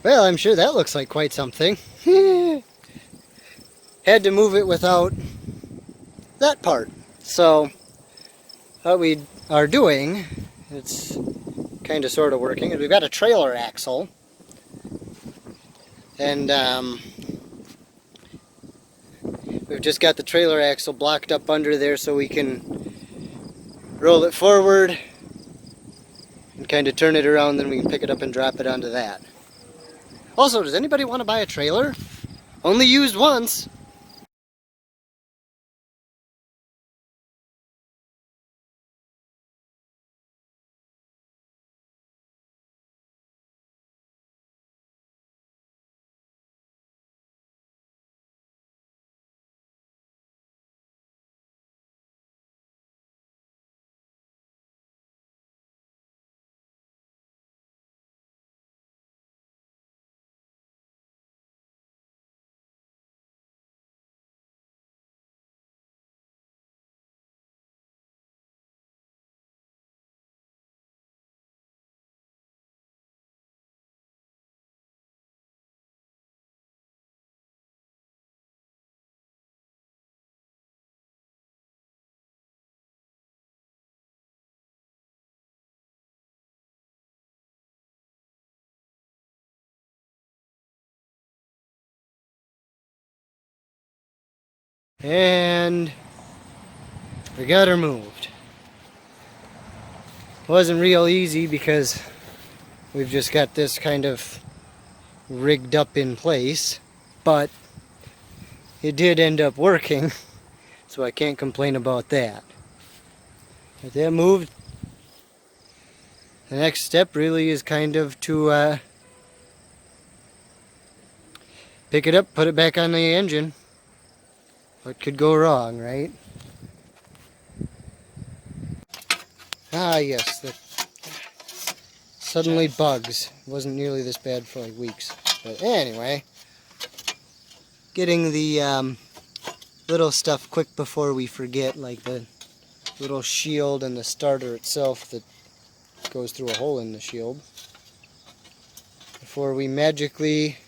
Well, I'm sure that looks like quite something. Had to move it without that part. So, what we are doing, it's kind of sort of working, is we've got a trailer axle. And we've just got the trailer axle blocked up under there so we can roll it forward and kind of turn it around, then we can pick it up and drop it onto that. Also, does anybody want to buy a trailer? Only used once. And we got her moved. Wasn't real easy because we've just got this kind of rigged up in place, but it did end up working, so I can't complain about that. But that moved. The next step really is kind of to pick it up, put it back on the engine. What could go wrong, right? Ah, yes, the suddenly bugs. It wasn't nearly this bad for like weeks. But anyway, getting the little stuff quick before we forget, like the little shield and the starter itself that goes through a hole in the shield, before we magically,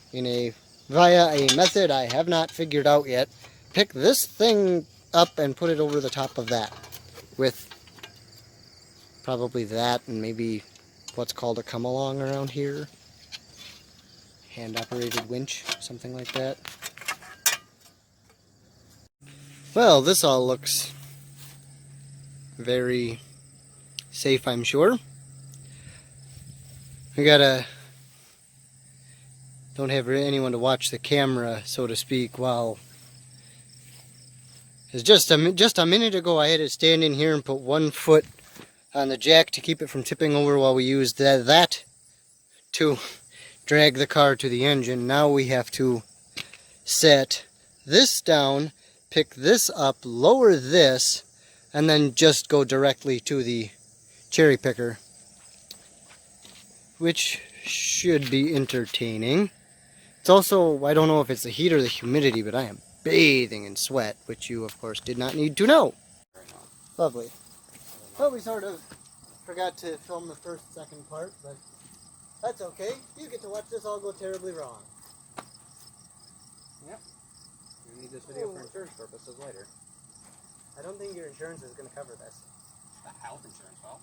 via a method I have not figured out yet, pick this thing up and put it over the top of that with probably that and maybe what's called a come along around here, hand operated winch, something like that. Well, this all looks very safe, I'm sure. We don't have anyone to watch the camera, so to speak, while it's just a minute ago I had to stand in here and put one foot on the jack to keep it from tipping over while we used that to drag the car to the engine. Now we have to set this down, pick this up, lower this, and then just go directly to the cherry picker, which should be entertaining. It's also, I don't know if it's the heat or the humidity, but I am bathing in sweat, which you, of course, did not need to know. Lovely. Well, we sort of forgot to film the second part, but that's okay. You get to watch this all go terribly wrong. Yep. You need this video for insurance purposes later. I don't think your insurance is going to cover this. The health insurance, well.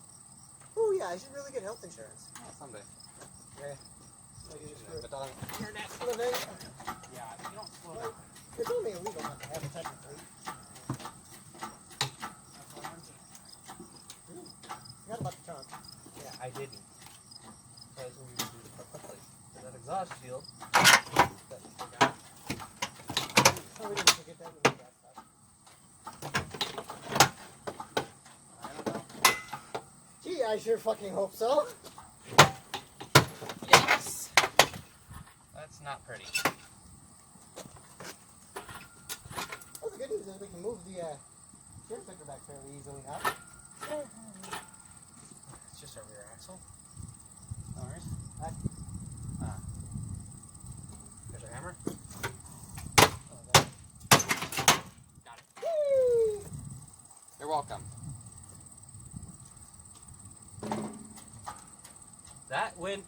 Oh yeah, I should really get health insurance. Oh, someday. Okay. Your next living. Yeah, you don't slow down. It's only illegal not to have it technically. Forgot about the trunk. Yeah, I didn't. Because we need to do it quickly. That exhaust shield. That you forgot. Oh, we didn't forget that. We got stuff. I don't know. Gee, I sure fucking hope so. Yes! That's not pretty. Well, the good news is we can move the cherry picker back fairly easily now. It's just our rear axle. No worries. There's our hammer. Got it. Whee! You're welcome. That went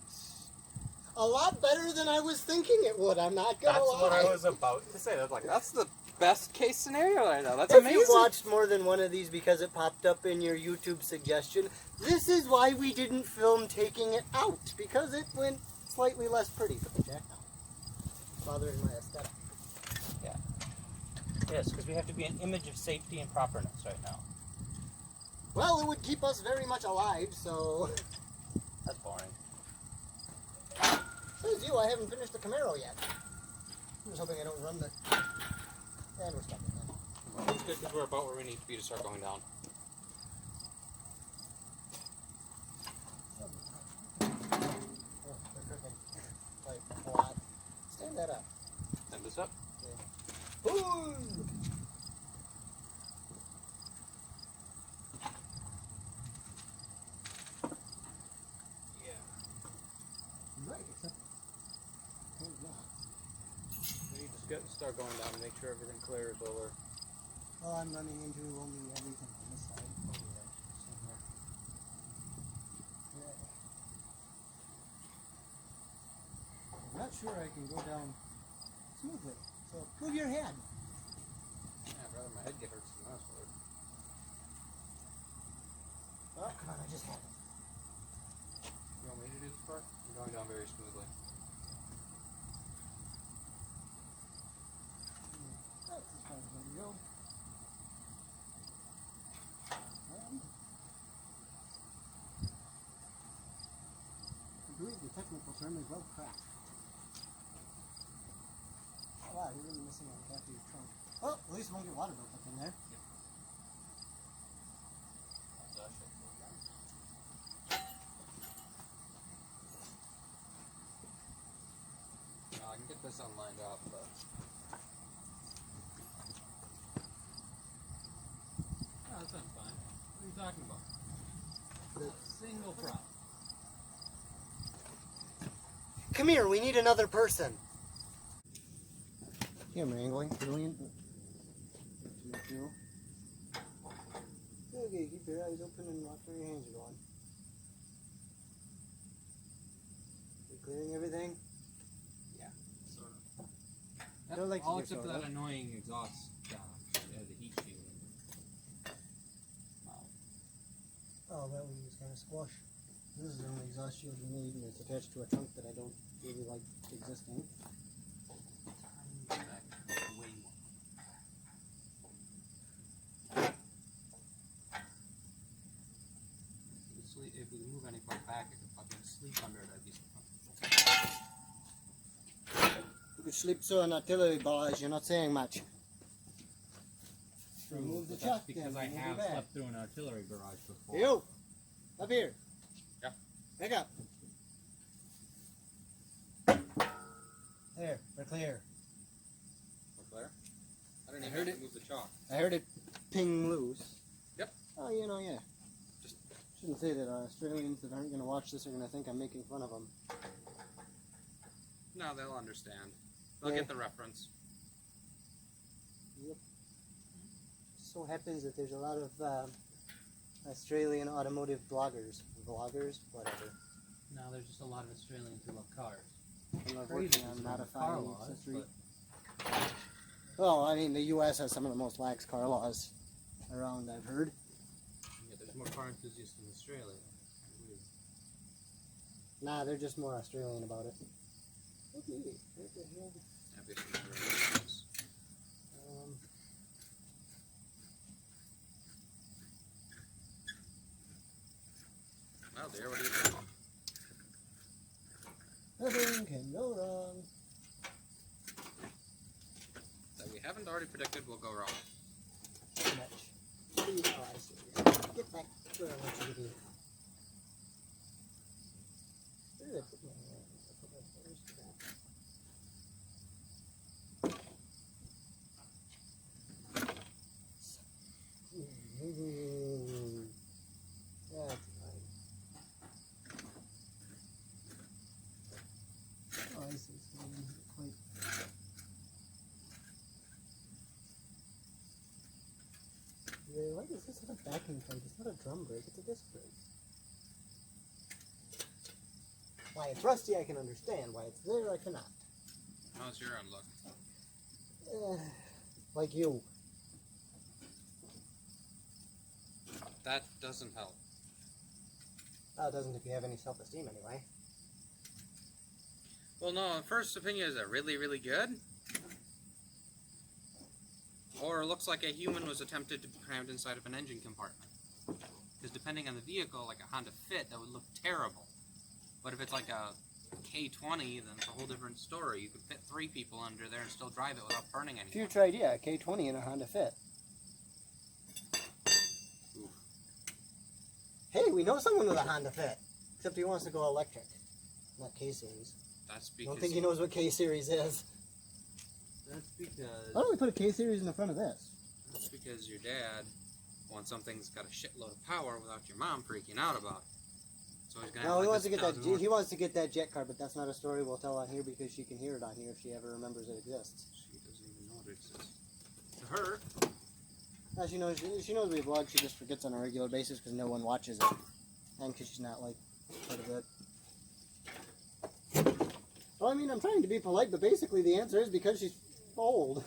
a lot better than I was thinking it would. I'm not gonna That's lie. what I was about to say. That's the best case scenario right now. That's If amazing. you watched more than one of these because it popped up in your YouTube suggestion, this is why we didn't film taking it out, because it went slightly less pretty. Put the jack down. Bothering my aesthetic. Yeah. Yes, because we have to be an image of safety and properness right now. Well, it would keep us very much alive, so... That's boring. Says you, I haven't finished the Camaro yet. I'm just hoping I don't run the... And we're stuck again. Well, it's good because we're about where we need to be to start going down. Oh, they're crooked. Like, a lot. Stand that up. Stand this up. Yeah. Ooh! Yeah. Right, except... Oh, yeah. We need to start going down and make sure everything clears over. Well, I'm running into only everything on this side. Over there. Somewhere. Yeah. I'm not sure I can go down smoothly. So, move your head. Yeah, I'd rather my head get hurt than this would. Oh, come on, I just had it. You want me to do this part? I'm going down very smoothly. That's as far as I can go. I believe the technical term is well cracked. Oh wow, you're really missing on half of your trunk. Oh, at least it won't get water built up in there. Now, I can get this unlined up, but... Oh, that sounds fine. What are you talking about? The Single prop. Come here, we need another person. Here, I'm angling. Brilliant. Okay, keep your eyes open and watch where your hands are going. You clearing everything? Yeah, sort of. I don't like to all do except for sort of. that annoying exhaust the heat shield. Wow. Oh, that one was kind of squash. This is the only exhaust shield you need, and it's attached to a trunk that I don't really like existing. Way more. If we move any far back, I could fucking sleep under it. I'd be so comfortable. You could sleep so an artillery barrage, you're not saying much. Remove the But chuck that's because then, I move have your back. slept through an artillery barrage before. You! Up here. Yeah. Back up. There, we're clear. We're clear? I didn't I even heard have to it. move the chalk. I heard it ping loose. Yep. Oh, you know, yeah. Just- Shouldn't say that Australians that aren't going to watch this are going to think I'm making fun of them. No, they'll understand. They'll Yeah. get the reference. Yep. So happens that there's a lot of Australian automotive bloggers, whatever. No, there's just a lot of Australians who love cars. And they're Crazy working on because of the car modifying laws, accessory. but Well, I mean, the U.S. has some of the most lax car laws around, I've heard. yeah, there's more car enthusiasts in Australia. Nah, they're just more Australian about it. Okay, what the hell? Well, there, what do you think? Nothing can go wrong. That we haven't already predicted will go wrong. Too much. Oh, I see. Get back where I want you to be. Where did I put my where's that? That's fine. Oh, I see. It's going to be quite. Yeah, why does this have a backing plate? It's not a drum brake, it's a disc brake. Why it's rusty, I can understand. Why it's there, I cannot. How's your end look? Like you. That doesn't help. Well, it doesn't if you have any self-esteem anyway. Well, no, first opinion, is it really, really good? Or it looks like a human was attempted to be crammed inside of an engine compartment. Because depending on the vehicle, like a Honda Fit, that would look terrible. But if it's like a K20, then it's a whole different story. You could fit 3 people under there and still drive it without burning anything. Future idea, a K20 in a Honda Fit. Oof. Hey, we know someone with a Honda Fit. Except he wants to go electric. Not K-Series. That's I because... don't think he knows what K-Series is. That's because... Why don't we put a K-Series in the front of this? That's because your dad wants something that's got a shitload of power without your mom freaking out about it. So he's gonna No, have he like wants to this get that. 1,000 He wants to get that jet car, but that's not a story we'll tell on here because she can hear it on here if she ever remembers it exists. She doesn't even know it exists. To her, Now she knows we vlog. She just forgets on a regular basis because no one watches it, and because she's not like part of it. Well, I mean, I'm trying to be polite, but basically the answer is because she's old.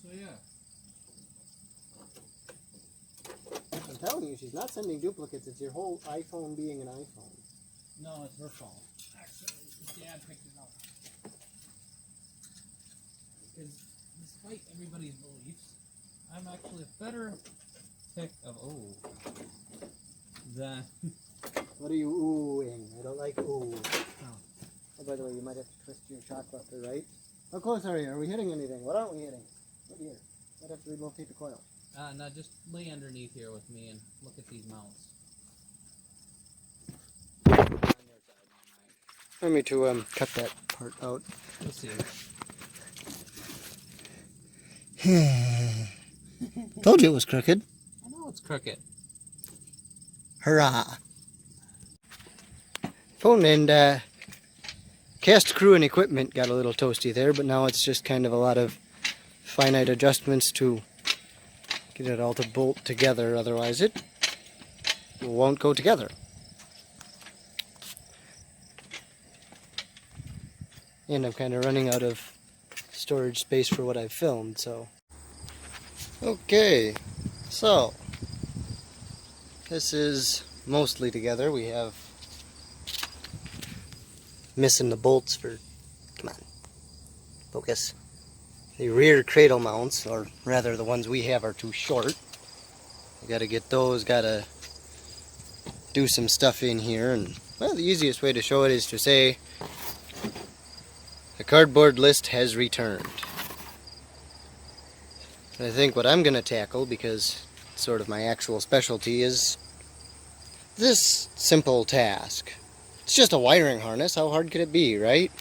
So yeah. I'm telling you, she's not sending duplicates. It's your whole iPhone being an iPhone. No, it's her fault. Actually, Dad picked it up. Because despite everybody's beliefs, I'm actually a better pick of than. What are you oohing? I don't like ooh. Oh. Oh, by the way, you might have to twist your shot left or right. How close are you? Are we hitting anything? What aren't we hitting? What here? Might have to relocate the coil. No, just lay underneath here with me and look at these mounts. Let me to cut that part out. Let's see. Told you it was crooked. I know it's crooked. Hurrah! Phone and cast crew and equipment got a little toasty there, but now it's just kind of a lot of finite adjustments to get it all to bolt together, otherwise it won't go together. And I'm kind of running out of storage space for what I've filmed, so. Okay, so this is mostly together. We have missing the bolts for, come on, focus. The rear cradle mounts, or rather the ones we have, are too short. We gotta get those, gotta do some stuff in here, and well, the easiest way to show it is to say the cardboard list has returned. And I think what I'm gonna tackle, because it's sort of my actual specialty, is this simple task. It's just a wiring harness. How hard could it be, right?